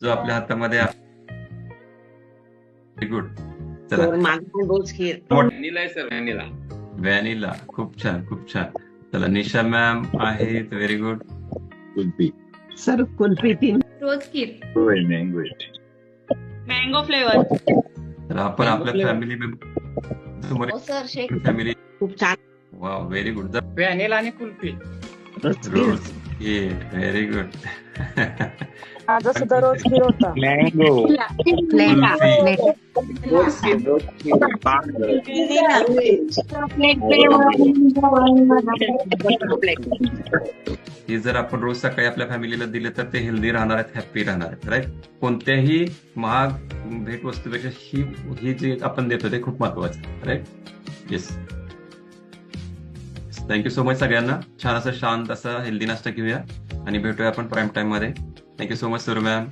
जो आपल्या हातामध्ये गुड. चला, रोज खीर. व्हॅनिला आहे सर, व्हॅनिला. व्हॅनिला. खूप छान, खूप छान. चला, निशा मॅम आहेत. Very good. Kulfi. Sir kulfi 3. रोज खीर. मँगो. Mango flavour. तर आपण आपल्या फॅमिली हो सर, शेक. फॅमिली. खूप छान. वा, व्हेरी गुड. व्हॅनिला आणि कुल्फी. रोज व्हेरी गुड. माझा सुद्धा रोज खीर होता. मँगो. हे जर आपण रोज सकाळी आपल्या फॅमिलीला दिले तर ते हेल्दी राहणार आहेत, हॅप्पी राहणार आहेत. राईट. कोणत्याही महाग भेटवस्तूपेक्षा ही जी आपण देतो ते खूप महत्वाचं आहे. Right. Yes. Thank you so much सगळ्यांना. छान असं शांत असं हेल्दी नाश्ता घेऊया आणि भेटूया आपण प्राईम टाइम मध्ये. थँक्यू सो मच सुरू मॅम.